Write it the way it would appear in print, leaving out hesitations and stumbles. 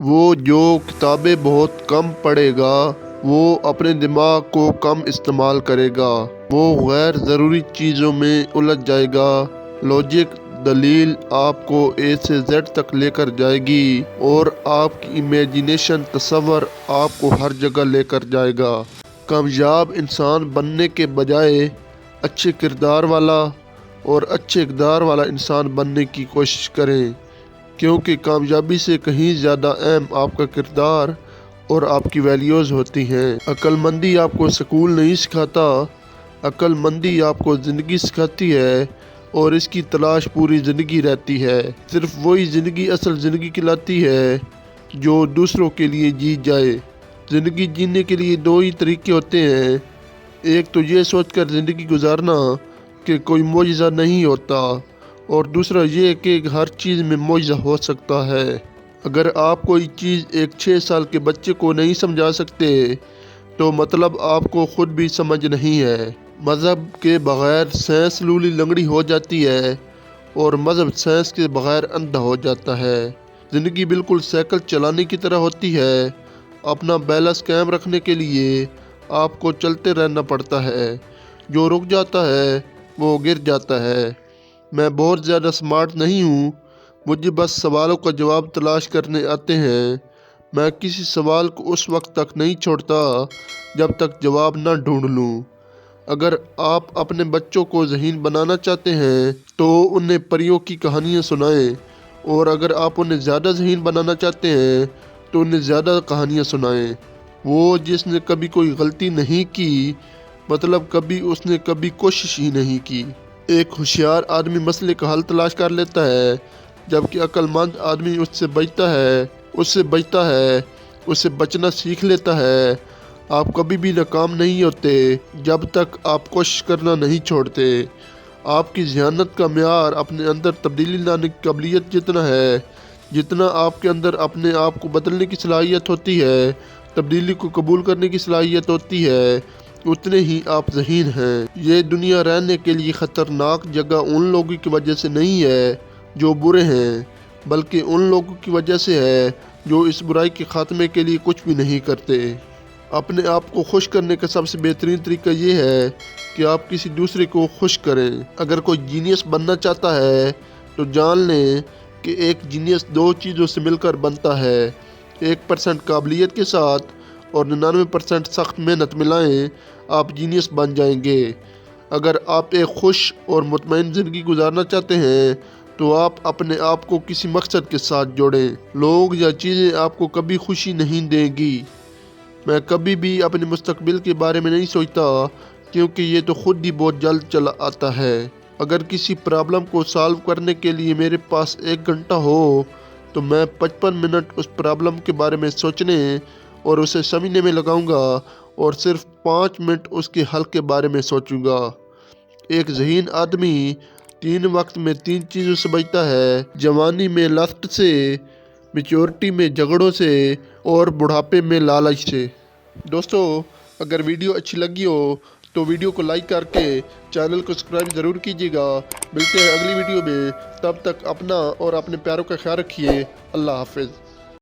وہ جو کتابیں بہت کم پڑھے گا وہ اپنے دماغ کو کم استعمال کرے گا، وہ غیر ضروری چیزوں میں الجھ جائے گا۔ لاجک دلیل آپ کو اے سے زیڈ تک لے کر جائے گی اور آپ کی امیجینیشن تصور آپ کو ہر جگہ لے کر جائے گا۔ کامیاب انسان بننے کے بجائے اچھے کردار والا اور اچھے اقدار والا انسان بننے کی کوشش کریں، کیونکہ کامیابی سے کہیں زیادہ اہم آپ کا کردار اور آپ کی ویلیوز ہوتی ہیں۔ عقل مندی آپ کو سکول نہیں سکھاتا، عقل مندی آپ کو زندگی سکھاتی ہے اور اس کی تلاش پوری زندگی رہتی ہے۔ صرف وہی زندگی اصل زندگی کہلاتی ہے جو دوسروں کے لیے جی جائے۔ زندگی جینے کے لیے دو ہی طریقے ہوتے ہیں، ایک تو یہ سوچ کر زندگی گزارنا کہ کوئی معجزہ نہیں ہوتا، اور دوسرا یہ کہ ہر چیز میں معجزہ ہو سکتا ہے۔ اگر آپ کوئی چیز ایک 6 سال کے بچے کو نہیں سمجھا سکتے تو مطلب آپ کو خود بھی سمجھ نہیں ہے۔ مذہب کے بغیر سائنس لولی لنگڑی ہو جاتی ہے اور مذہب سائنس کے بغیر اندھا ہو جاتا ہے۔ زندگی بالکل سائیکل چلانے کی طرح ہوتی ہے، اپنا بیلنس قائم رکھنے کے لیے آپ کو چلتے رہنا پڑتا ہے، جو رک جاتا ہے وہ گر جاتا ہے۔ میں بہت زیادہ سمارٹ نہیں ہوں، مجھے بس سوالوں کا جواب تلاش کرنے آتے ہیں۔ میں کسی سوال کو اس وقت تک نہیں چھوڑتا جب تک جواب نہ ڈھونڈ لوں۔ اگر آپ اپنے بچوں کو ذہین بنانا چاہتے ہیں تو انہیں پریوں کی کہانیاں سنائیں، اور اگر آپ انہیں زیادہ ذہین بنانا چاہتے ہیں تو انہیں زیادہ کہانیاں سنائیں۔ وہ جس نے کبھی کوئی غلطی نہیں کی مطلب کبھی اس نے کبھی کوشش ہی نہیں کی۔ ایک ہوشیار آدمی مسئلے کا حل تلاش کر لیتا ہے، جبکہ عقل مند آدمی اس سے بچتا ہے، اس سے بچنا سیکھ لیتا ہے۔ آپ کبھی بھی ناکام نہیں ہوتے جب تک آپ کوشش کرنا نہیں چھوڑتے۔ آپ کی ذہانت کا معیار اپنے اندر تبدیلی لانے کی قابلیت جتنا ہے، جتنا آپ کے اندر اپنے آپ کو بدلنے کی صلاحیت ہوتی ہے، تبدیلی کو قبول کرنے کی صلاحیت ہوتی ہے، اتنے ہی آپ ذہین ہیں۔ یہ دنیا رہنے کے لیے خطرناک جگہ ان لوگوں کی وجہ سے نہیں ہے جو برے ہیں، بلکہ ان لوگوں کی وجہ سے ہے جو اس برائی کے خاتمے کے لیے کچھ بھی نہیں کرتے۔ اپنے آپ کو خوش کرنے کا سب سے بہترین طریقہ یہ ہے کہ آپ کسی دوسرے کو خوش کریں۔ اگر کوئی جینیس بننا چاہتا ہے تو جان لیں کہ ایک جینیس 2 چیزوں سے مل کر بنتا ہے، 1% قابلیت کے ساتھ اور 99% سخت محنت ملائیں، آپ جینیس بن جائیں گے۔ اگر آپ ایک خوش اور مطمئن زندگی گزارنا چاہتے ہیں تو آپ اپنے آپ کو کسی مقصد کے ساتھ جوڑیں۔ لوگ یا چیزیں آپ کو کبھی خوشی نہیں دیں گی۔ میں کبھی بھی اپنے مستقبل کے بارے میں نہیں سوچتا، کیونکہ یہ تو خود ہی بہت جلد چلا آتا ہے۔ اگر کسی پرابلم کو سالو کرنے کے لیے میرے پاس 1 گھنٹہ ہو تو میں 55 منٹ اس پرابلم کے بارے میں سوچنے اور اسے سمجھنے میں لگاؤں گا اور صرف 5 منٹ اس کے حل کے بارے میں سوچوں گا۔ ایک ذہین آدمی 3 وقت میں 3 چیزوں سے بچتا ہے: جوانی میں لسٹ سے، میچورٹی میں جھگڑوں سے اور بڑھاپے میں لالچ سے۔ دوستو، اگر ویڈیو اچھی لگی ہو تو ویڈیو کو لائک کر کے چینل کو سبسکرائب ضرور کیجیے گا۔ ملتے ہیں اگلی ویڈیو میں، تب تک اپنا اور اپنے پیاروں کا خیال رکھیے۔ اللہ حافظ۔